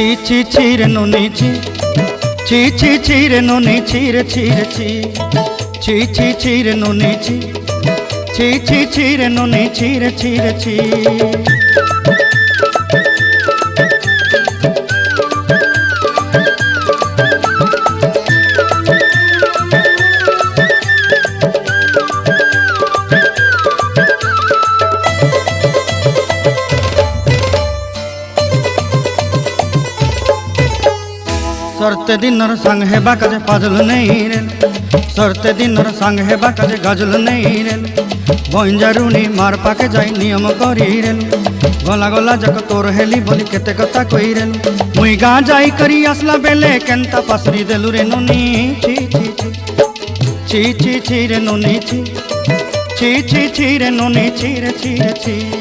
ছি ছি ছি রে নুনি ছি ছি ছি ছি রে নুনি ছি রে ছি রে ছি ছি ছি ছি রে নুনি ছি ছি ছি ছি রে নুনি ছি রে ছি রে ছি। सरते दिनर संग हेबा काजे फाजल नहीं रेल सरते दिनर संग हेबा काजे गाजल नहीं रेल बंजारुनी मार पाके जाई नियम करी रेल गला गला जक तोर हेली बोली केते कथा कई रेल मुई गा जाई करी आसला बेले केंता पासरी देलु रे नुनी छी छी छी छी छी रे नुनी छी छी छी छी रे नुनी छी रे छी रे छी।